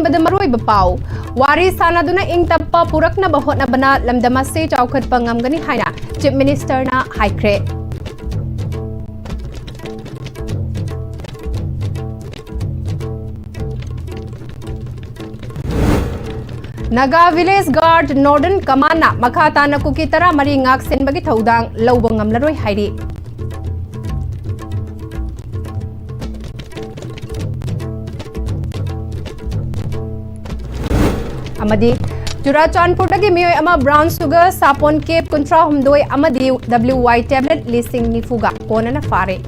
ꯑꯍꯥꯟꯕꯗ ꯃꯔꯨꯑꯣꯏꯕ ꯄꯥꯎ ꯋꯥꯔꯤ ꯁꯥꯅꯗꯨꯅ ꯏꯪꯇꯞꯄ ꯄꯨꯔꯛꯅꯕ ꯍꯣꯠꯅꯕꯅ ꯂꯝꯗꯝ ꯑꯁꯤ ꯆꯥꯎꯈꯠꯄ ꯉꯝꯒꯅꯤ ꯍꯥꯏꯅ ꯆꯤꯞ ꯃꯤꯅꯤꯁꯇꯔꯅ ꯍꯥꯏꯈ꯭ꯔꯦ꯫ Naga Village Guard Northern Command makha tana kuki tara mari ngak senbagi thaudang lawba ngamlaroi hairi. Amadi Churachandpur dagi miyoi ama brown sugar sapon cape kuntra humdoi amadi WY tablet listing nifuga konana fare.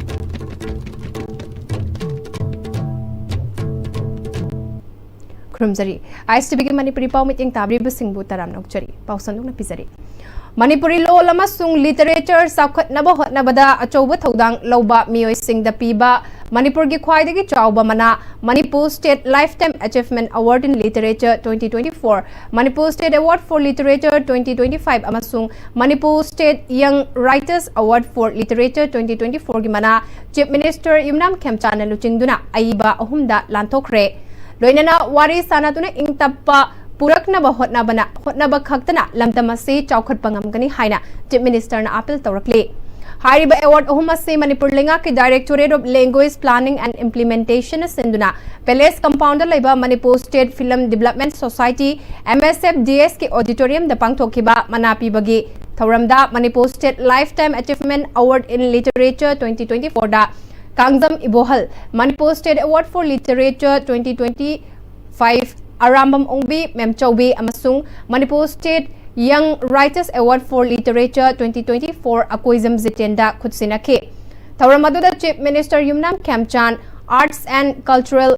Krumzari Ipm-Istv ke Manipuri pau meeting tabri besingbu taram nokchari pau sanduk na pizari Manipuri law amasung literature sakhat naba hotnabada achouba thodang lawba miyoi singda piba Manipur gi khwaidagi chawba mana Manipur State Lifetime Achievement Award in Literature 2024 Manipur State Award for Literature 2025 amasung Manipur State Young Writers Award for Literature 2024 gi mana Chief Minister Yumnam Khemchana luchingduna aiba ahumda lanthokre Loinana wari sanatuna ingtappa puraknaba hotnaba khaktana lamdam ase chawkhat pangamgani haina Chief Minister na appeal tawrakli Hariba award ahum ase Manipur lenga ki Directorate of Language Planning and Implementation senduna Palace Compound laiba Manipur State Film Development Society MSFDS ki auditorium da pangthokiba manapi bagi thauramda Manipur State Lifetime Achievement Award in Literature 2024 da Kangzam Ibohal Manipur State Award for Literature 2025 Arambam Ongbi Memchaubi amasung Manipur State Young Writers Award for Literature 2024 Akoizam Zitenda Khutsinake Tauramaduda Chief Minister Yumnam Khemchan Arts and Cultural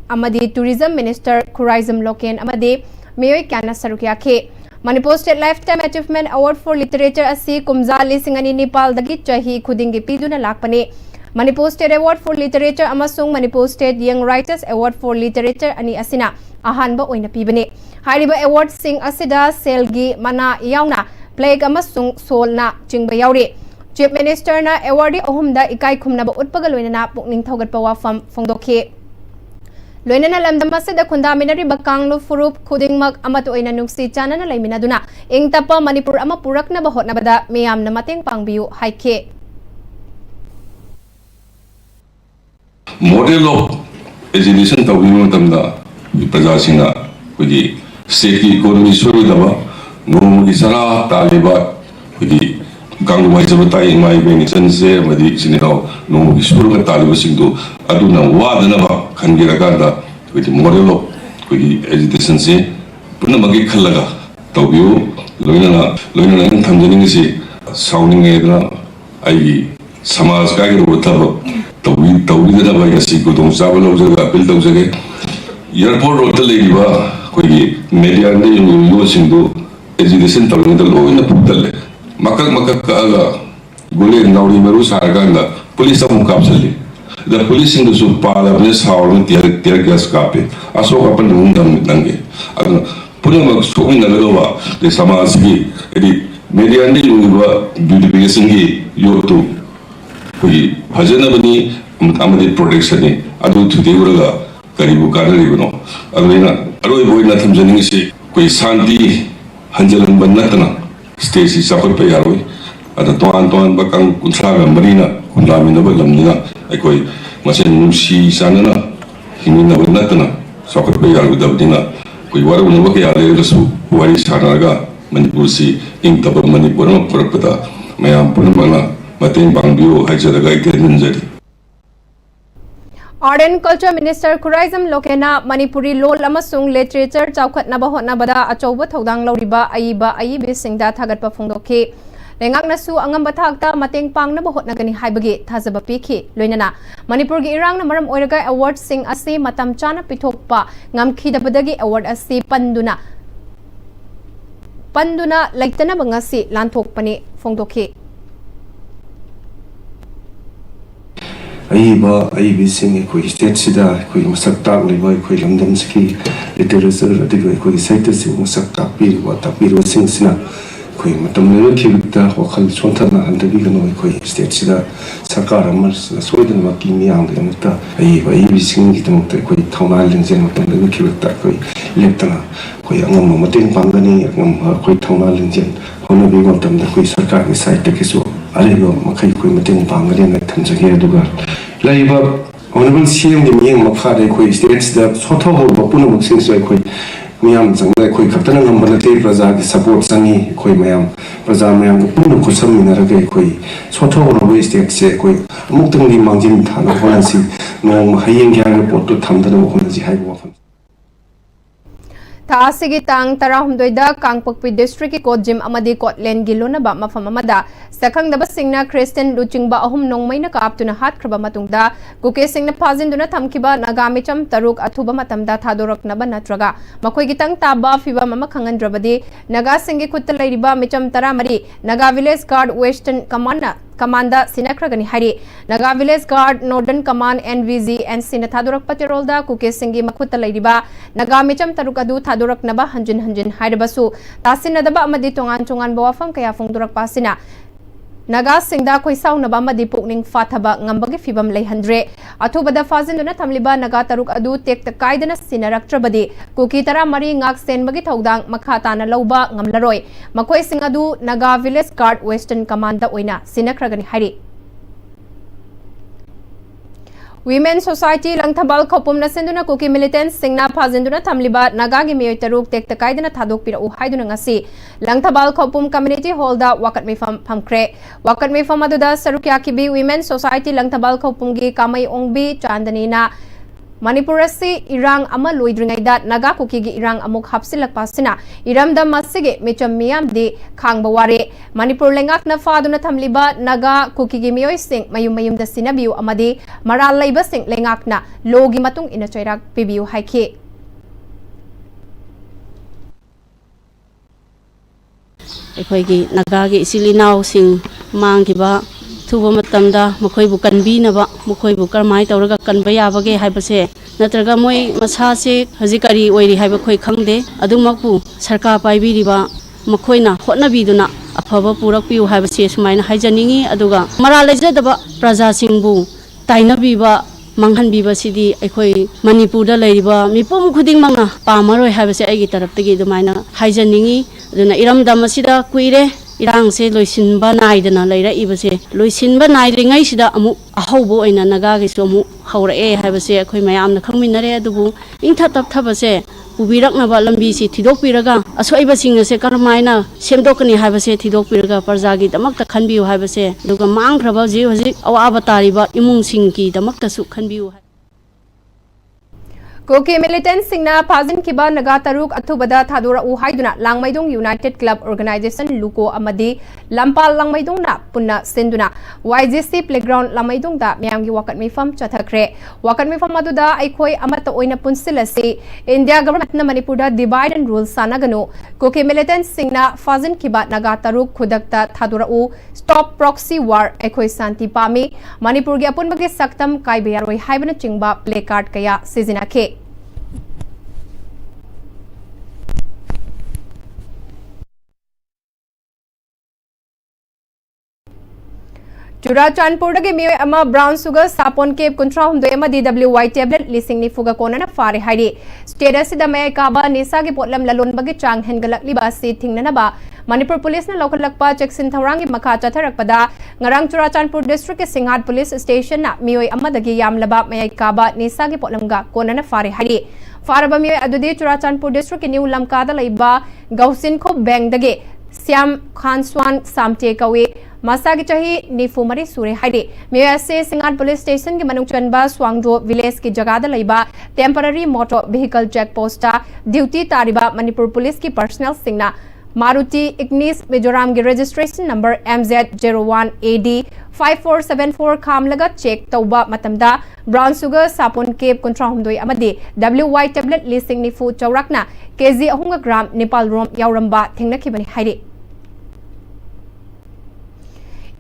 Amadi Tourism Minister Khuraizam Loken Amadi Miyoi Kana Sarukyake Manipur State Lifetime Achievement Award for Literature asi kumza lisingani Nepal dagi chahi khudingi piduna lakpane Manipur State Award for Literature amasung Manipur State Young Writers Award for Literature ani asina ahanba oina pibane hariba award sing asida selgi mana yauna plague amasung solna chingba yaure Chief Minister na awardee ahumda ikai khumnaba utpaga loinana pukning thogatpa wafam phongdokhe loinana lamdam asida khundaminari bakanglu furup khudingmak amato oina nungsi chanana laiminaduna ingtapa Manipur ama puraknaba hotnabada miyamna mateng pangbiu haike Model of education tawino tamda prajasina kudi state economy suri daba no isara taliba kudi gangwai jabata mai beni sense madi sinino no isuru taliba singdu aduna wadana ba khangira kada kudi model of kudi education se puna magi khallaga tawbiu loina thamjani si sounding edra ai samaj ka ge rotaba tawbi da ba yasi ko dong sabalo jaga appeal tawjage airport road le liba koi media ne yo singdo education tawni da loina putale makak ka ga gole nauri meru sarganda police am kapsali the police in the su pala ne sawn tier gas kape aso kapan dum dange aduna puna mak so ina lewa de samaj ki edi media ne yo beautification gi yo to koi hajana bani amadi protection ni adu thudi uraga karibu kanaribno aduna aroi boina thamjani si koi santi hanjalan bannatana stage si sapar pe yaroi ada toan bakang kunsaga marina kunlamina balamnina koi masen nusi sanana himina bannatana sapar pe yaru dabdina koi waru no ke yale rasu wari sanaga Manipur si ingtaba Manipur ma purpada mayam punmana mateng pangbiu hajadaga itenjari Art and Culture Minister Khuraizam Lokena Manipuri law amasung literature chawkhatnaba hotnabada achouba thodang lauriba aibi singda thagatpa phongdokhe lengaknasu angamba thakta mateng pangnaba hotnagani haibagi thajaba pikhi loinana Manipur gi irangna maram oiraga award sing ase matam chana pithokpa ngamkhidabadagi award ase panduna laitana bangasi lanthokpani phongdokhe aibi sing koi state sida koi masak tak le boy koi lamdam ski literature ati koi site sing masak tak pi wa sing sina कोई मतलब खिलता वखल सोंथना हंदगी गनो कोई state सिदा सरकार अमर सोइदन मकी मियाम दे मता आई बिसिंग की तमते कोई थौना लिंजेन मतलब खिलता कोई लेतना कोई अंगम मतें पांगनी अंगम कोई थौना लिंजेन होने भी मतलब कोई सरकार की साइड तक किसो अरे वो मखई कोई मतें पांगनी न थंजगे दुगा लाइबा ऑनरेबल सीएम के मियंग मखारे कोई स्टेट सिदा सोथो हो बपुन मुक्सिंग सोई कोई मियाम संग कोई खतन नंबर नते प्रजा की सपोर्ट संगी कोई मैम प्रजा मैम पुन खुसम मिनरगे कोई सोथो हो स्टेट से कोई अमुक्तंगी मांजिन थाना होनसी नो हयेंग ग्याग पोटो थमदन होनसी हाइबो वफन थासिगी तांग तराहुमदोइदा कांगपकपी डिस्ट्रिक्ट की कोट जिम अमदी कोटलैंड की लोनबा मफम अमदा सखंगदबा सिंगना क्रिस्टियन लुचिंगबा अहुम नोंगमैना कापतुना हातख्रबा मतुंगदा कुके सिंगना फाजिनदुना थमखिबा नागामिचम तरुक अथुबा मतमदा थादोरकनबा नत्रगा मखोइगी तंग ताबा फिबम अमा खंगनद्रबदी नागा सिंगी खुत्ता लैरिबा मिचम तरामरी Naga village guard western command सिनख्रगनी हरी Naga village guard northern command NVG एन सिन थादोरक पटेरोलदा कुके सिंगी मखुत्ता लैरिबा नागा मिचम तरुक अदु थादोरकनबा हंजिन हंजिन हाइरबसु तासिनदबा अमदी तोंगान चोंगान बवाफम कया फोंदोरक पासिना Naga सिंगदा खोइसाउनबा अमदी पुकनिंग फाथबा ngambagi fibam leihandre अथुबदा फाजिनदुना थमलिबा Naga तरुक अदु टेक्ट काइदना सिनरक्त्रबदी कुकी तरा मरी ngak senbagi थौदांग मखा ताना लौबा ngamlaroi मखोइ सिंग अदु Naga village guard western command ओइना सिनख्रगनी हरि Women Society Langthabal Khopum Nasenduna Kuki Militants Singna Pazinduna Tamliba Nagagi Miyoy Taruk Tek Takaidana Thadok Pira Uhaiduna Ngasi Langthabal Khopum Community Hall da Wakat Me Phamkre Wakat Me Phamaduda Sarukyakibi Women Society Langthabal Khopum gi Kamai Ongbi Chandanina Manipurasi Irang Ama Luidringaida Naga Kuki gi Irang Amuk Hapsilak Pasina Iramda Masige Micham Miyam de Kangbaware Manipur Lengak na Faduna Tamliba Naga Kuki gi Miyoy Sing Mayum Mayum da Sinabiu Amadi Maral Laiba Sing Lengak na Logi Matung Ina Chairak Pibiu Haike ꯑꯩꯈꯣꯏꯒꯤ ꯅꯥꯒꯥꯒꯤ ꯏꯆꯤꯜ ꯏꯅꯥꯎꯁꯤꯡ ꯃꯥꯡꯈꯤꯕ ꯊꯨꯕ ꯃꯇꯝꯗ ꯃꯈꯣꯏꯕꯨ ꯀꯟꯕꯤꯅꯕ ꯃꯈꯣꯏꯕꯨ ꯀꯔꯝꯍꯥꯏꯅ ꯇꯧꯔꯒ ꯀꯟꯕ ꯌꯥꯕꯒꯦ ꯍꯥꯏꯕꯁꯦ ꯅꯠꯇ꯭ꯔꯒ ꯃꯣꯏ ꯃꯁꯥꯁꯦ ꯍꯧꯖꯤꯛ ꯀꯔꯤ ꯑꯣꯏꯔꯤ ꯍꯥꯏꯕ ꯑꯩꯈꯣꯏ ꯈꯪꯗꯦ ꯑꯗꯨꯃꯛꯄꯨ ꯁꯔꯀꯥꯔ ꯄꯥꯏꯕꯤꯔꯤꯕ ꯃꯈꯣꯏꯅ ꯍꯣꯠꯅꯕꯤꯗꯨꯅ ꯑꯐꯕ ꯄꯨꯔꯛꯄꯤꯌꯨ ꯍꯥꯏꯕꯁꯦ ꯁꯨꯃꯥꯏꯅ ꯍꯥꯏꯖꯅꯤꯡꯉꯤ ꯑꯗꯨꯒ ꯃꯔꯥꯜ ꯂꯩꯖꯗꯕ ꯄ꯭ꯔꯖꯥꯁꯤꯡꯕꯨ ꯇꯥꯏꯅꯕꯤꯕ ꯃꯥꯡꯍꯟꯕꯤꯕꯁꯤꯗꯤ ꯑꯩꯈꯣꯏ ꯃꯅꯤꯄꯨꯔꯗ ꯂꯩꯔꯤꯕ ꯃꯤꯄꯨꯝ ꯈꯨꯗꯤꯡꯃꯛꯅ ꯄꯥꯝꯃꯔꯣꯏ ꯍꯥꯏꯕꯁꯦ ꯑꯩꯒꯤ ꯇꯔꯐꯇꯒꯤ ꯑꯗꯨꯃꯥꯏꯅ ꯍꯥꯏꯖꯅꯤꯡꯉꯤ ꯑꯗꯨꯅ ꯏꯔꯝꯗꯝ ꯑꯁꯤꯗ ꯀꯨꯏꯔꯦ ꯏꯔꯥꯡꯁꯦ ꯂꯣꯏꯁꯤꯟꯕ ꯅꯥꯏꯗꯅ ꯂꯩꯔꯛꯏꯕꯁꯦ ꯂꯣꯏꯁꯤꯟꯕ ꯅꯥꯏꯗ꯭ꯔꯤꯉꯩꯁꯤꯗ ꯑꯃꯨꯛ ꯑꯍꯧꯕ ꯑꯣꯏꯅ ꯅꯥꯒꯥꯒꯤꯁꯨ ꯑꯃꯨꯛ ꯍꯧꯔꯛꯑꯦ ꯍꯥꯏꯕꯁꯦ ꯑꯩꯈꯣꯏ ꯃꯌꯥꯝꯅ ꯈꯪꯃꯤꯟꯅꯔꯦ ꯑꯗꯨꯕꯨ ꯏꯪꯊ ꯇꯞꯊꯕꯁꯦ ꯄꯨꯕꯤꯔꯛꯅꯕ ꯂꯝꯕꯤꯁꯤ ꯊꯤꯗꯣꯛꯄꯤꯔꯒ ꯑꯁꯣꯏꯕꯁꯤꯡ ꯑꯁꯦ ꯀꯔꯝꯍꯥꯏꯅ ꯁꯦꯝꯗꯣꯛꯀꯅꯤ ꯍꯥꯏꯕꯁꯦ ꯊꯤꯗꯣꯛꯄꯤꯔꯒ ꯄ꯭ꯔꯖꯥꯒꯤꯗꯃꯛꯇ ꯈꯟꯕꯤꯌꯨ ꯍꯥꯏꯕꯁꯦ ꯑꯗꯨꯒ ꯃꯥꯡꯈ꯭ꯔꯕ ꯍꯧꯖꯤꯛ ꯑꯋꯥꯕ ꯇꯥꯔꯤꯕ ꯏꯃꯨꯡꯁꯤꯡꯒꯤꯗꯃꯛꯇꯁꯨ ꯈꯟꯕꯤꯌꯨ Kuki Militants Singna Pazin Kiba Naga Taruk Athubada Thadura Uhaiduna Langmaidung United Club Organization Luko Amadi Lampal Langmaidung na Punna Sinduna YGC Playground Langmaidung da Miyangi Wakat Mifam Chathakre Wakat Mifam Maduda Aikoi Amata Oina Punsilasi India Government na Manipurda Divide and Rule Sanagano Kuki Militants Singna Pazin Kiba Naga Taruk Kudakta Thadura U Stop Proxy War Aikoi Santi Pami Manipur gi apun bagi saktam Kaibiyaroi Haibana Chingba Placard Kaya Sizinake Churachandpur के मियोय अमा brown sugar सापोन के कुंट्रा हुमदो एमा DWY tablet लिसिंग नि फुगा कोना फारे हाइरी status सिदा मे काबा निसा के पोटलम ललोन बगे चांग हेनगलकलिबा से थिंगननबा मणिपुर पुलिस ने लौखलकपा चेक्सिन थौरांगी मखा चथरकपदा ngarang Churachandpur district के सिंघाट पुलिस स्टेशन ना मियोय अमदगी यामलबा मे काबा निसा के पोटलमगा कोना फारे हाइरी फारबा मियोय अदुदि Churachandpur district के न्यू लमकादा लैबा गौसिन खो बैंक दगे श्याम खानस्वान सामटे कवे मसा की चाही निफुमरी सूरे हाइडे मेसे सिंगाट पुलिस स्टेशन के मनुंग चनबा स्वांगजो विलेज की जगह लैबा temporary motor vehicle check post duty तारिबा मणिपुर पुलिस की पर्सनल सिंगना मारुति इग्निस मिजोराम की रजिस्ट्रेशन नंबर MZ01AD 5474 खामलगा चेक तौबा मतमदा ब्राउन सुगर सापोन केप कुंट्राहुमदोय अमदि WY टेबलेट लिसिंग निफु चौरकना केजी 3 ग्राम नेपाल रोम यावरंबा थेंगनखिबनि हाइरे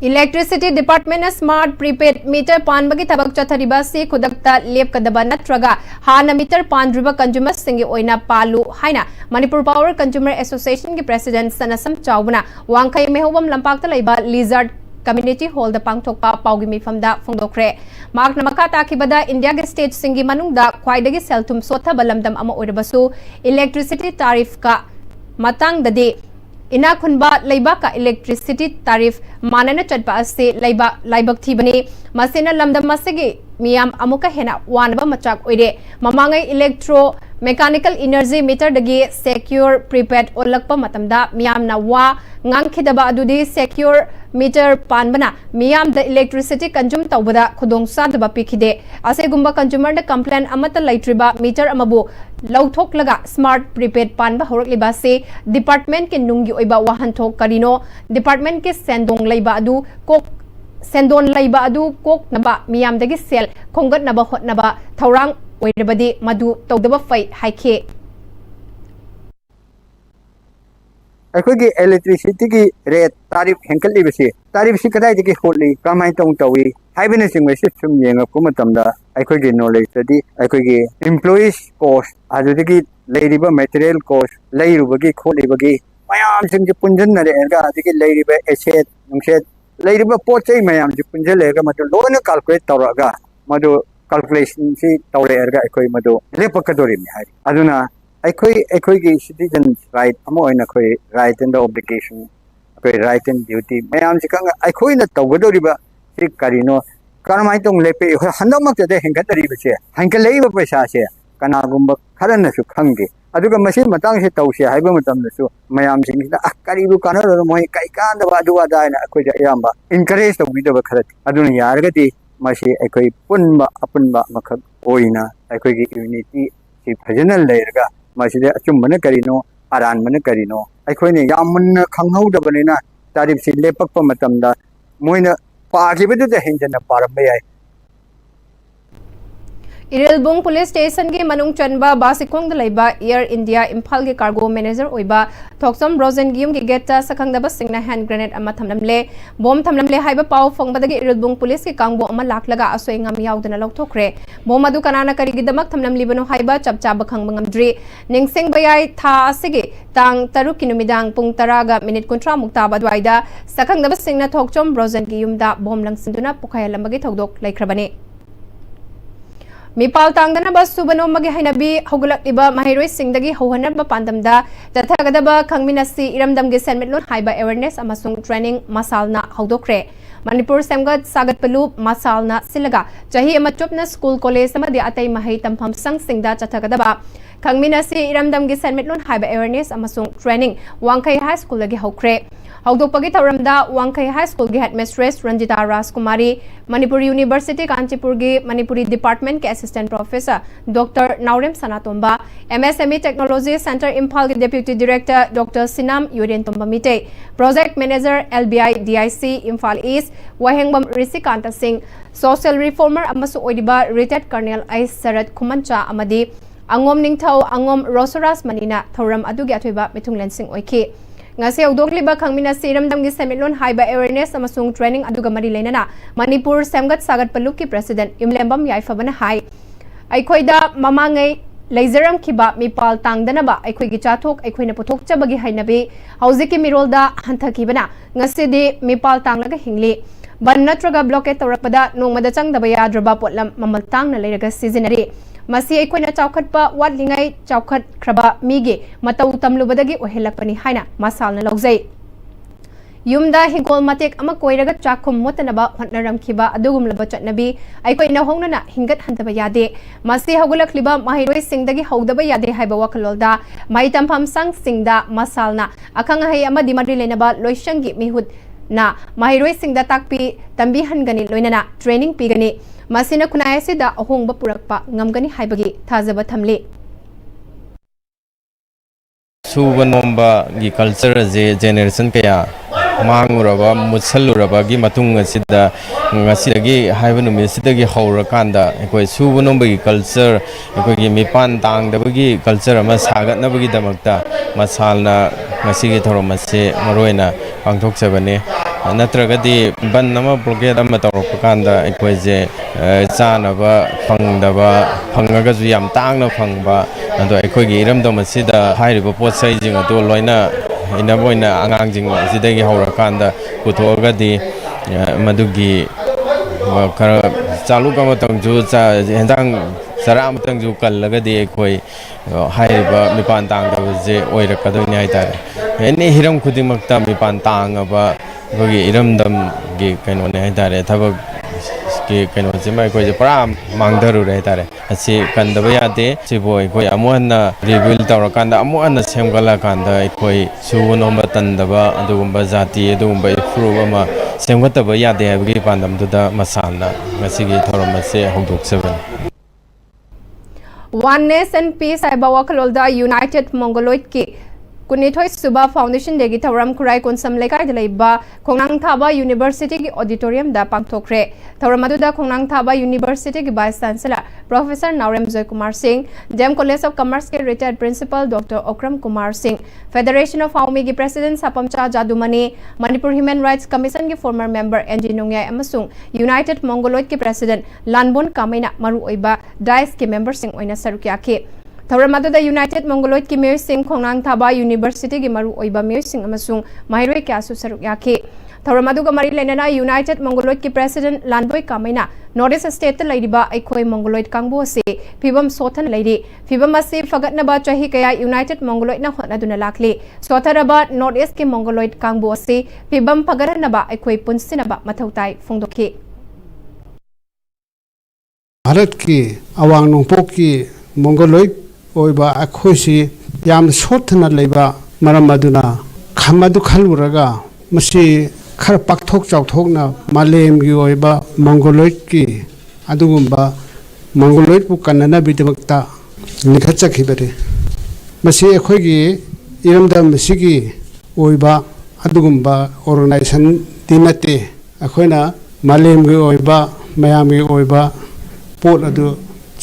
electricity department smart prepaid meter पानबगी थबक चथरिबा से खुदकता लेपकदबा नत्रगा हाना मीटर पानद्रिबा कंज्यूमर सिंगी ओइना पालू हाइना मणिपुर पावर कंज्यूमर एसोसिएशन की प्रेसिडेंट सनसम चावना वांखै मेहोबम लंपाकता लैबा लिजर्ड कम्युनिटी हॉल पांगथोकपा पाउगी मिफमदा फोंदोखरे मार्कना मखा ताखिबदा इंडिया के स्टेट सिंगी मनुंगदा ख्वाइदगी सेलथुम सोथबा लमदम अमा ओइरबसु इलेक्ट्रिसिटी तारिफ का मतंगददे इना खुनबा लैबा का इलेक्ट्रिसिटी तारीफ मानना चटपा से लाइबक थीबने मसेना लमदम मसेगे मियाम अमुका हेना वानबा मचाक ओइरे ममांगै इलेक्ट्रो मैकेनिकल एनर्जी मीटर दगे सिक्योर प्रीपेड ओलकपा मतमदा मियामना वा ngang adudi secure meter panbana miyam the electricity consume tawbada khudong sadaba pikide ase gumba consumer da complaint amata laitriba meter amabu lauthok laga smart prepaid panba horak liba se department ke nungi oiba wahan thok karino department ke sendong laiba adu kok sendon laiba adu kok naba miyam dagi sel khongat naba hot naba thaurang oirabadi madu tawdaba fai haike अखोगी electricity की rate tariff हेंकल लिबसे तारीफ से कदाई दगी होली कमाई तंग तवी हाइबने सिंग से सुम येंगप को मतमदा अखोगी नॉलेज तदी अखोगी एम्प्लॉइज कॉस्ट आदुदगी लेरिबा मटेरियल कॉस्ट लेरुबगी खोलिबगी मयाम सिंग जे पुंजन नरेगा आदगी लेरिबा एसेट नुसेट लेरिबा पोचै मयाम जे पुंजन लेगा मतो लोन कैलकुलेट तौरगा मदो कैलकुलेशन से तौरेगा अखोई मदो लेपकदोरि mi hai aduna अखोई सिटीजन राइट अखोई राइट एंड ऑब्लिगेशन अखोई राइट एंड ड्यूटी मैम से अखोई तौगदौरीबा से करीनो करमाई तंग लेपे हंदमक्तदे हेंगतरीबसे हेंगलैब पैसा से कनागुंबा खरनसु खंगे अदुगा मसी मतंग से तौसे हाइबा मतमदसु मैम सिंगिना करीबु कानरो मोय कैकांदबा अदुवादा ना अखोई यामबा इनकरेज तौबिदबा खरत अदुना यारगदी मसी अखोई पुनबा अपुनबा मखक ओइना अखोई यूनिटी से फजनल लेरगा मसीदे अचुम्बन करीनो अरानबन करीनो अखोइने यामन खंगहौदबनेना तारीफ से लेपक मतमदा मोइना पाखिबदुदा हेंजना पारम याय इरेलबुंग पुलिस स्टेशन के मनुंग चनबा बासिकोंग लैबा एयर इंडिया इम्फाल के कार्गो मैनेजर ओइबा थोक्सम ब्रोजन गियम के गेट सखंगदबा सिंगना हैंड ग्रेनेड अमा थमलमले बॉम थमलमले हाइबा पाव फोंगबदगी इरेलबुंग पुलिस के कांगबो अमा लाखलगा असोइंगम याउदना लौथोखरे बॉम अदु कनाना करिगिदमक थमलमलिबनो हाइबा चपचाब खंगबंगमद्री निंगसिंग बयाई था असिगे तांग तरुक की नुमिदांग पुंग 10 गा मिनिट 30 मुक्ता बदवाइदा सखंगदबा सिंगना थोक्चम Brojen गियमदा Baum लंगसिंदुना पुखायलमबगी थौदोक लैखरबने मिपाल तांगदना सुबनोमगे हैनबी हौगलक्लिबा महिरोय सिंगदगी हौहनबा पांदमदा जथागदबा खंगमिनसी इरमदमगे सेनमेटलोन हाइबा awareness अमसुंग training मसालना हौदोखरे Manipur सेमगत सागतपलु मसालना सिलगा चाही अमचोपना स्कूल कॉलेज अमदि अतै महै तमफम संगसिंगदा जथागदबा खंगमिनसी इरमदमगे सेनमेटलोन हाइबा अवेयरनेस अमसुंग ट्रेनिंग वांखै हाई स्कूल लगे हौखरे हौदोपगी थौरमदा वांखै हाई स्कूल के हेडमिस्ट्रेस रंजिता राजकुमारी मणिपुर यूनिवर्सिटी कांचीपुर के मणिपुरी डिपार्टमेंट के assistant professor doctor Naorem Sanatomba MSME technology centre Imphal के deputy director doctor Sinam Yuren Tomba Meetei project manager LBI DIC Imphal east Wahengbam Rishikant Singh social reformer अमसु ओइदिबा retired colonel I Sharat Khumancha अमदी अंगोम निंगथौ अंगोम रोसरास मनीना थौरम अदुगी अथोइबा मिथुंगलेन सिंह ओइखि ngasi udokliba khangmina siramdam gi semitloon haiba awareness amasung training aduga mari leinana manipur semgat sagat paluk ki president imlembam yaifabana hai aikhoida mamangai leizaram khiba mipal tangdanaba aikhoi gi chathok aikhoina puthok chabagi hainabi haujiki mirolda hanthakibana ngasi de mipal tanglaga hingli ban natraga blockade tawrakpada nongmada changdaba yadraba potlam mamal tangna leiraga seasonary मसी अखोइना चाउखटपा वाटलिंगाई चाउखट खरबा मीगे मतौ तमलुबदगी ओहेलकपनी हाइना मसालना लौजै युमदा हिंगोल मतेक अमा कोइरगा चाखुम मोतनबा होटनरमखिबा अदुगुमलबा चटनबी अखोइना होंगना हिंगत हंतबा यादे मसी हगुलखलिबा महिरोय सिंगदगी हौदबा यादे हाइबा वखलोलदा माइ तमफम संग सिंगदा मसालना अखंग है अमा दिमरी लेनबा लोइशंगी मिहुद ना महिरोय सिंगदा ताकपी तंबी हनगनी लोइनना training पीगनी मसीना खुनाय सिदा अहोंगबा पुरकपा ngамgani हाइबगी थाजबा थमले सुबनोंबा गी कल्चर जे जेनरेशन कया मांगुरबा मुसलुरबा गी मतुंग सिदा ngasi हाइबा नुमि सिदगी हौरकांदा एकोय सुबनोंबा गी कल्चर एकोय गी मिपान तांगदबगी कल्चर अमा सागतनबगी दमकता मसालना ngasi गी थोरमसे मरोयना पांगथोकसबने नत्रगदी बन अमा ब्लॉकेट अमा तौरप कांदा अखोइजे चानबा फंगदबा फंगगजु याम तांगना फंगबा अदो अखोइगी इरमदम सिदा हाइरिबो पोत्सै जिंग अदो लोइना इनबोइना आंगांजिंग सिदगी हौरकांदा पुथोगदी मदुगी खरा चालू का मतंजु हेंदांग सरा मतंजु कल्लगदी अखोइ हाइरिबा मिपान तांगदबजे ओइरकदोनि हाइतारे एनी हिरम खुदिमक्ता मिपान तांगबा अखोइगी इरमदम गी कैनोने हाइतारे थबक की कैनोसे मै अखोइजे परा मांगदरुरे हाइतारे असि कंदबा यादे सिबो अखोइ अमुहन्ना रिबिल तौरकांदा अमुहन्ना सेमगलाकांदा अखोइ सुवनोंबा तंदबा अदुगुंबा जाति अदुगुंबा इफ्रूव अमा सेमगतबा यादे हाइबगी पांदमदुदा मसाना ngasiगी थौरमसे हौदोक्सबन Oneness and Peace haiba wakalolda United Mongoloid ki Kunithoi Suba Foundation degi thauram kurai konsam lekai de leiba Khongnang Thaba University ki auditorium da pangthokre thauram aduda Khongnang Thaba University ki Vice Chancellor Professor Naurem Joy Kumar Singh Dem College of Commerce ke retired principal Dr. Okram Kumar Singh Federation of Haumi ki President Sapamcha Jadumani Manipur Human Rights Commission ki former member NG Nongyai amasung United Mongoloid ki President Lanbon Kamaina maru oiba DICE ki member sing oina sarukya ke thauram aduda United Mongoloid ki Mayor Singh Khongnang Thaba University ki maru oiba Mayor Singh amasung mahiroi kya su sarukya ke thauram aduga mari lenana United Mongoloid ki President Lanboi Kamaina Northeast State laidiba aikhoi Mongoloid kangbo se phibam sothan laidi phibam ase fagatnaba chahi kaya United Mongoloid na honaduna lakli sotharaba Northeast ki Mongoloid kangbo se phibam fagaranaba aikhoi punsinaba mathautai phongdokhi Bharat की अवांग नोंपोक की Mongoloid ओइबा अखोइसी याम सोथना लेबा मरम मदुना खमदु खलुरगा मसी खर पाकथोक चावथोकना मालेम की ओइबा Mongoloid की अदुगुंबा Mongoloid पु कन्नना बिदमक्ता निखचखिबरे मसी अखोइगी इरमदम मसीगी ओइबा अदुगुंबा organisation दिनते अखोइना मालेम की ओइबा मयाम की ओइबा pot अदु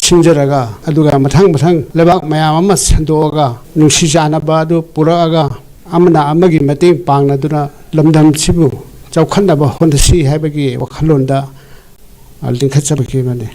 सिंजरगा अदुगा मथंग मथंग लेबाक मयाम अमा संदोगा नुसी जानबा अदु पुरागा अमना अमगी मतें पांगनादुना लमदम सिबु चौखन्नबा होंदसी हाइबगी वखलोंदा लिंखचबकी माने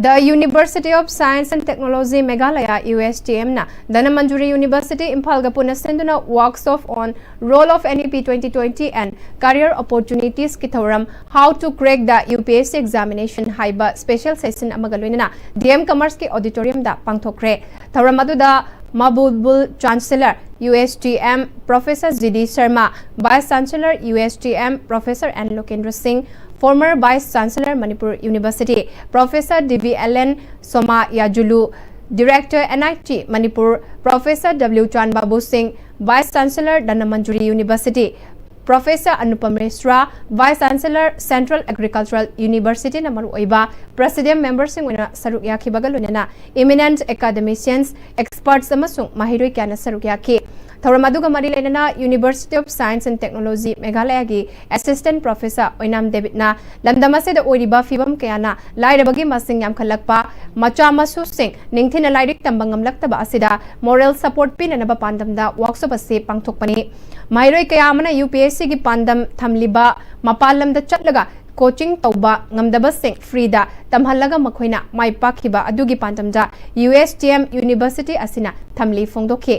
The University of Science and Technology Meghalaya USTM na Danamanjuri University Imphal ga puna senduna workshop on role of NEP 2020 and career opportunities ki thauram how to crack the UPSC examination haiba special session amagaloina DM Commerce ki auditorium da pangthokre thauram adu da Mabulbul Chancellor USTM Professor GD Sharma Vice Chancellor USTM Professor N Lokendra Singh Former Vice Chancellor Manipur University Professor D.V. Allen Soma Yajulu Director NIT Manipur Professor W. Chan Babu Singh Vice Chancellor Danamanjuri University Professor Anupam Mishra Vice Chancellor Central Agricultural University Namaru Oiba President Members Singh Sarukya ki bagalunena eminent academicians experts amasung mahiroi kyana sarukya ki thauram aduga mari lenana University of Science and Technology Meghalaya gi Assistant Professor Oinam David na lamdamase da oiriba fibam kayana lairabagi masing yam khalakpa macha masu sing ningthina lairik tambangam laktaba asida moral support pinana ba pandamda workshop ase pangthokpani mahiroi kayamana UPSC gi pandam thamliba mapalamda chatlaga coaching tauba ngamdaba sing free da tamhallaga makhoina mai pakhiba adugi pandamda USTM University asina thamli phongdokhe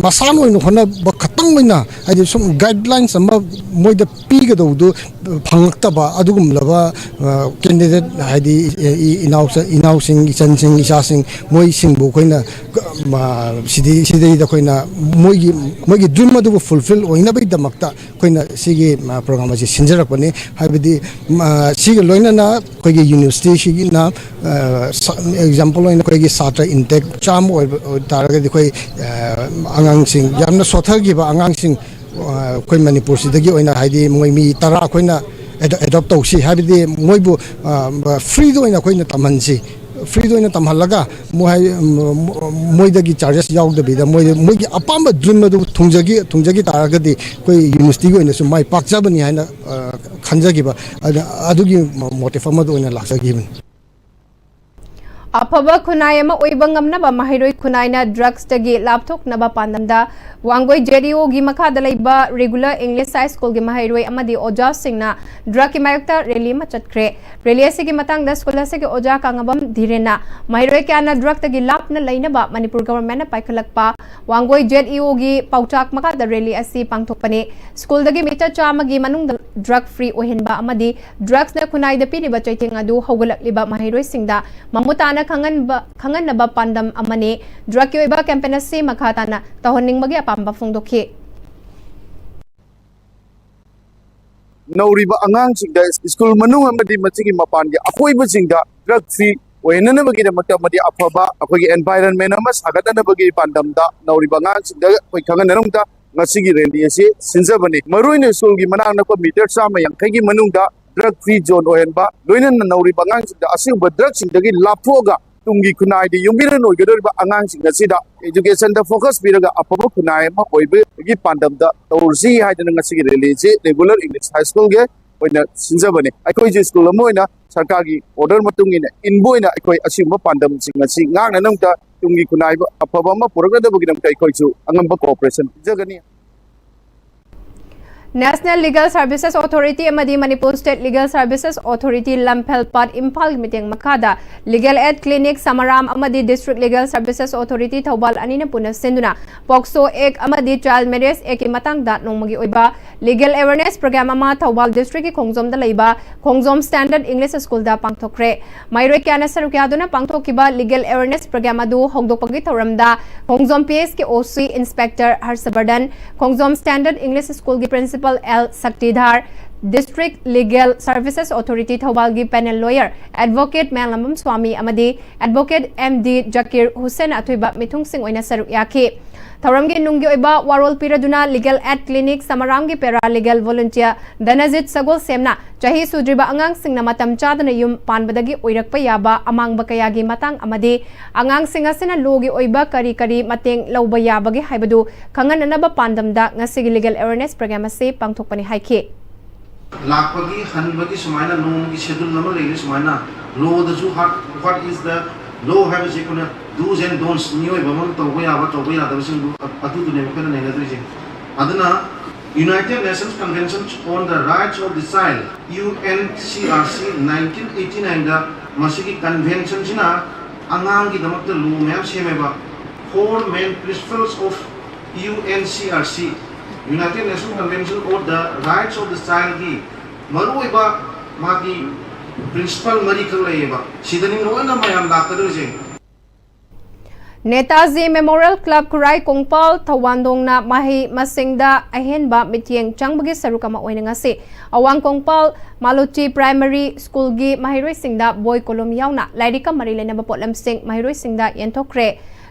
masan oin hona ba khatang oina ai sum guidelines ama moida piga do phangta ba adugum laba candidate haidi inau sing ichan sing isa sing moi sing bu koina sidi da koina moigi dream adu fulfill oina bai damakta koina sigi program ji sinjarak bani habidi sigi loina na koigi university sigi na example oina koigi satra intake cham taraga koi angang sing yamna sothagi ba angang sing koi Manipur sidagi oina haidi moi mi tara koina adopt tausi habidi moi bu free do oina koina tamansi free do oina tamhalaga moi dagi charges yaw da bida moi gi apamba dream du thungjagi taraga di koi university go oina su mai pakja bani haina khanjagi ba adugi motive ma do oina laksagi ban अफब खुनाई अमा ओइबा ngamnaba mahiroi खुनाइना drugs tagi lapthoknaba pandamda wangoi JDO gi makada leiba regular English high school gi mahiroi amadi oja singna drug ki mayokta rally ma chatkre rally ase gi matangda school ase gi oja kangabam dhirena mahiroi kana drug tagi lapna leinaba Manipur government na paikhalakpa wangoi JDO gi pautak makada rally ase pangthokpani school dagi meter chama gi manung drug free ohenba amadi drugs na khunai da piniba chaiting adu hogolakliba mahiroi singda mamutana खंगन नबा पांडम अमने drug की ओइबा campaign से मखाताना तहनिंग मगे अपाम्बा फोंदोखे नौरीबा आंगांसिंगदा school मनुंग अमदी मचिगी मपानगे अकोइबसिंगदा drug free ओयननबगी मकमदी अफबा अखोगी environment अमा सागदनबगी पांडमदा नौरीबा आंगांसिंगदा कोइ खंगनरंगदा ngasi gi rendi ase sinjabani maruina school gi manang na ko meter sama yang kai gi manungda drug free zone ohenba loinan nauri bangang sing da asing drug sing dagi laphoga tungi kunai di yumbira no gedor ba angang sing sida education da focus biraga apabu kunai ma oibe gi pandam da torsi haidana ngasi gi release regular English high school ge oina sinjabani akoi ji school amoina sarkar gi order matungina inboina akoi asing pandam sing ngasi ngang na nang da tungi kunai ba apaba ma puragada bugidam kai koi chu angamba cooperation jagani National Legal Services Authority amadi Manipur State Legal Services Authority Lamphelpat Impal meeting makada Legal Aid Clinic Samaram amadi District Legal Services Authority Thobal anina puna senduna Pokso ek amadi Child Marriage ek matang da nongmagi oiba Legal Awareness Program ama Thobal District ki Khongjom da leiba Khongjom Standard English School da pangthokre Mairoi kyana sarukyaduna pangthokiba Legal Awareness Program adu hogdokpagi thoramda Khongjom PS ki OC Inspector Harsabardhan Khongjom Standard English School ki Principal L Saktidhar District Legal Services Authority Thawalgi Panel Lawyer Advocate Melamam Swami Amadi Advocate MD Jakir Hussain Athuiba Mithung Singh oina saruk yaki Tharamgi nunggi oiba warol piraduna Legal Aid Clinic Samaramgi Paralegal Volunteer Danajit Sagol Semna Chahi Sudriba Angang Singh na matam chadana yum panbadagi oirakpa yaba amang bakayagi matang amadi Angang Singh asina logi oiba kari kari mateng lauba yabagi haibadu kangananaba pandamda ngasigi Legal Awareness Program ase pangthokpani haike लाखपगी हनबगी सुमाइना नोंगी schedule number लेगे सुमाइना लो द जु what is the law have is equal do's and don'ts neo Boman तोबो याबा तोबो यादा बिसिंग अतु दुने मकन नेगद्रिजे अदना United Nations Convention on the Rights of the Child UNCRC 1989 da masigi convention sina angang gi damakta lu mem semeba four main principles of UNCRC United Nations Convention on the Rights of the Child ki maruiba magi principal mari khalayeba sidani noina mayam lakadrije Netaji Memorial Club Kurai Kongpal Thawandongna Mahi Masingda Ahenba Mitieng Changbagi Sarukama Oinangasi Awang Kongpal Maluchi Primary School gi Mahiroi Singda Boy Kolom Yauna Lairika Marilena Bapotlam Singh Mahiroi Singda Yentokre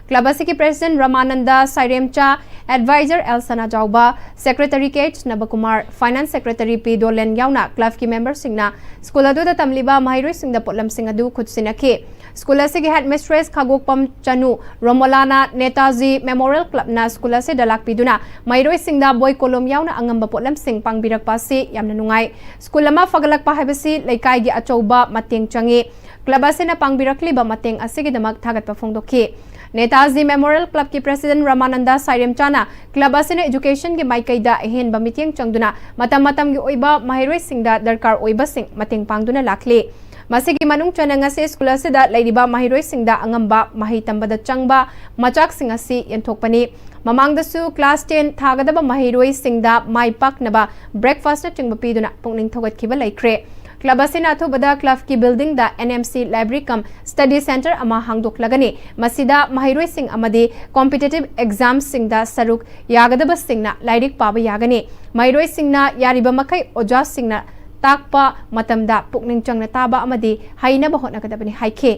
Club Asiki President Ramananda Sairemcha Advisor Elsana Jauba Secretary Kate Nabakumar Finance Secretary P Dolen Yauna Club ki member Singna School adu da tamliba Mahiroi Singda Potlam Singh adu khutsinaki School asiki Headmistress Khagokpam Chanu Romolana Netaji Memorial Club na School ase dalak piduna Mahiroi Singda Boy Kolom Yauna angamba Potlam Singh pangbirakpa si yamna nungai School ama fagalakpa haibasi laikai gi achouba mateng changi Club ase na pangbirakliba mateng asigi damak thagatpa phongdokhi Netaji Memorial Club ki President Ramananda Sairemchana Club asina education ki maikaida ahen ba mitiyang changduna matam gi oiba Mahiroi Singda darkar oiba sing mateng pangduna lakli Masigi manung chana ngase school asida lairiba Mahiroi Singda angamba mahitambada changba machak singasi yenthokpani mamangdasu class 10 thagadaba Mahiroi Singda maipaknaba breakfast na chingba piduna pungning thogatkiba laikre Club asina athubada club ki building da NMC Library cum Study Center ama hangdoklagani masida Mahiroi Singh amadi competitive exams singda saruk yagadaba singna lairik paba yagani Mahiroi Singhna yariba makai oja singna takpa matamda pukning changna taba amadi hainaba hotnagadabani haike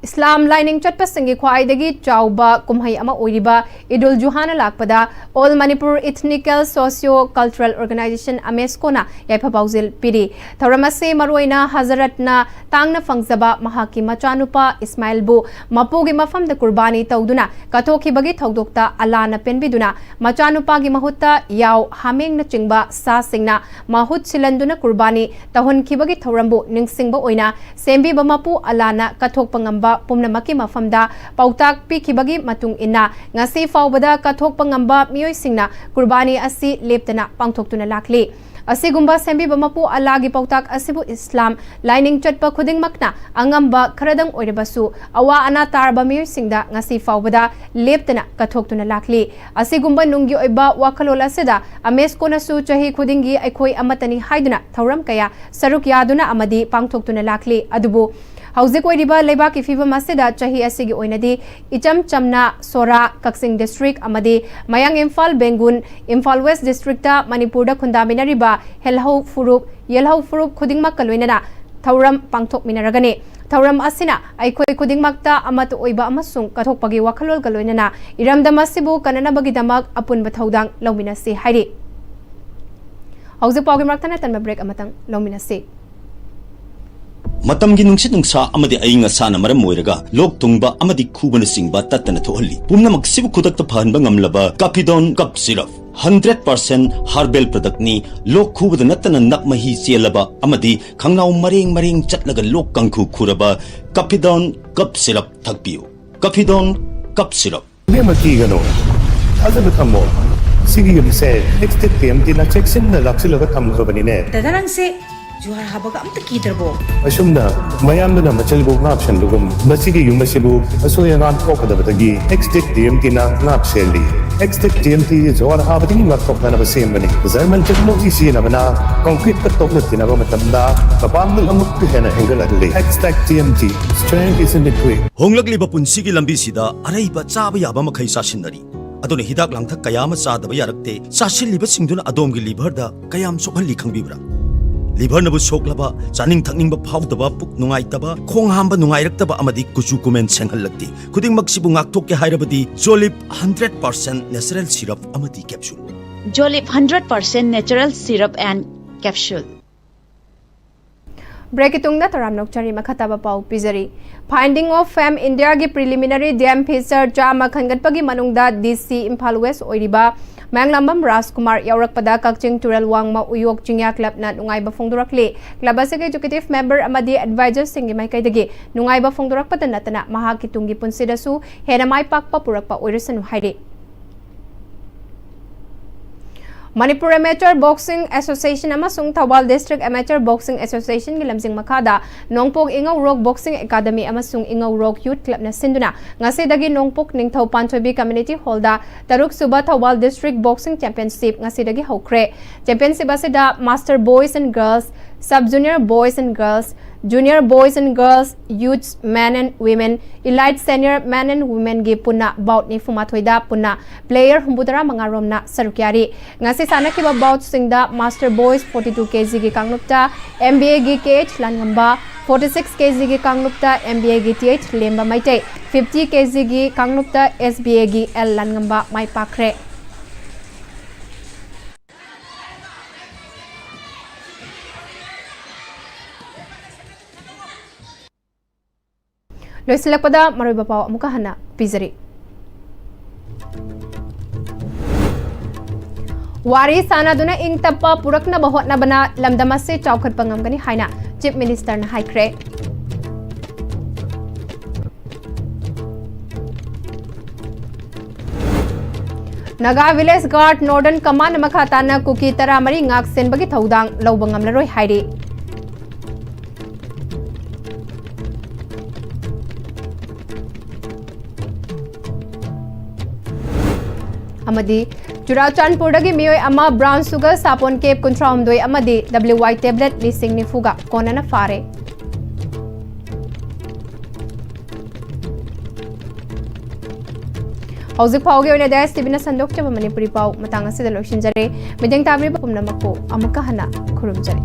Islam lining chatpasingi khwaidagi chawba kumhai ama oiriba Idul Juhana lakpada All Manipur Ethnical Socio-Cultural Organization AMESCO na yaifa bauzil piri tauramase maroina Hazaratna tangna fangzaba mahaki machanupa Ismail bu mapugi mafamda kurbani tauduna kathokhibagi thaudokta alana penbiduna machanupa gi mahutta yaw hameng na chingba sa singna mahut silanduna kurbani tahonkhibagi thaurambu ningsingba oina sembi bamapu alana kathokpa ngamba pumnamaki mafamda pautak pikibagi matung ina ngasi faubada kathokpa ngamba mioi singna kurbani asi leptana pangthoktuna lakli asigumba sembi bamapu alagi pautak asibu Islam lining chatpa khudingmakna angamba kharadang oirebasu awa ana tarba mioi singda ngasi faubada leptana kathoktuna lakli asigumba nunggi oiba wakhalol asida AMESCO na su chahi khudingi aikhoi amatani haiduna thauram kaya saruk yaduna amadi pangthoktuna lakli adubu Hauzik oiriba leba ki fiba masida chahi asigi oinadi icham chamna sora Kaksing district amadi mayang Imphal Bengun Imphal West district ta Manipur da khundaminariba yelhau furup khudingmak kaloinana thauram pangthok minaragani thauram asina aikhoi khudingmakta amat oiba amasung kathokpagi wakhalol kaloinana iramda masibu kanana bagi damak apunba thaudang lauminasi hairi Hauzik pawgi marktana tanma break amatang lauminasi मतम की नुंगसित नुंगसा अमदि अइंग असाना मरम मोइरगा लोक तुंगबा अमदि खुबन सिंगबा तत्तन थोहल्ली पुमनमक सिबु खुदक फाहनबा ngamlaba काफिडोन कप सिरप 100% हर्बल प्रोडक्ट नि लोक खुबद नत्तन नक मही चेलबा अमदि खंगनाउ मरेंग चटलगा लोक कंखु खुरबा काफिडोन कप सिरप थकपियो काफिडोन कप सिरप नेमकी गनो अजब थमो सिगी गमसे नेक्स्ट टीएमटी ना चेक्सन ना लक्ष्यलगा थमखबनिने तदरंग से जुहार हाबगा अमत कीदरबो असुमना मयामदना मचलबो नापशन दुगम मसिगी युमसिबु असोयंगान थोकदबदगी नेक्स्ट टीएमटी ना नापसेली नेक्स्ट टीएमटी जुहार हाबदि नाथोकना बसेमबनी जर्मन टेक्नोलॉजी सिनबना कंक्रीट का तोकनतिना मतमदा कपांग अमुक हेना हेंगलदली next TMT strength is in the quick होंगलकलिबा पुंसिगी लंबी सिदा अरैबा चाबा याबा मखै सासिनरी अदुन हिदाक लांथक कयाम चादबा यारक्ते सासिलिबा सिंगदुना अदोमगी लिभरदा कयाम सोखली खंगबिब्रा लिभर नबु सोकलबा चानिंग थकनिंग फाउदबा पुक नुंगाइतबा खोंग हांबा नुंगाइरक्तबा अमदि कुचु कुमेन सेंगहलक्ति खुदिंगमक सिबु ngakthokke hairabadi जोलिप 100% नेचुरल सिरप अमदि कैप्सूल जोलिप 100% natural syrup and capsule Break itungda taram nokchari makhataba pau pizari Finding of Fame India gi preliminary dam feature jama khangatpagi manungda DC Imphal West oiriba Manglambam Rajkumar yaurakpada Kakching Tural Wangma Uyok Chingya Club na nungaiba phongdorakli Club asige executive member amadi advisor singi mai kaidagi nungaiba phongdorakpada natana mahaki tungi punsidasu hena mai pakpa purakpa oirisanu hairi Manipur Amateur Boxing Association amasung Thawal District Amateur Boxing Association gi lamjing makhada Nongpok Ingau Rock Boxing Academy amasung Ingau Rock Youth Club na sinduna ngasi dagi Nongpok Ningthau Panchobi Community Hall da Taruk Suba Thawal District Boxing Championship ngasi dagi hokre Championship asida Master Boys and Girls Sub Junior Boys and Girls Junior Boys and Girls Youths Men and Women Elite Senior Men and Women gi punna bout ni fumathoida punna player humbudara mangarom na sarukyari ngasi sanakiba bout singda Master Boys 42 kg gi kanglupta MBA gi KH langamba 46 kg gi kanglupta MBA gi TH lemba maite 50 kg gi kanglupta SBA gi L langamba mai pakre Loisilakpada maroiba pau amuka hana pizari Wari sanaduna ing tappa purakna bahotna bana lamdamase chawkhat pangamgani haina Chief Minister na haikre Naga Village Guard Northern Command makhatana kuki tara mari ngak senbagi thaudang lawbangamlaroi hairi amadi Churachandpurdagi miyoi ama brown sugar sapon cape kuntraumdoi amadi WY tablet lising nifuga konana fare Hauzik pauge oina da Stevena sandok chaba Manipuri pau matang asida loishinjare mideng tabri ba pumna makko amuka hana khurumjare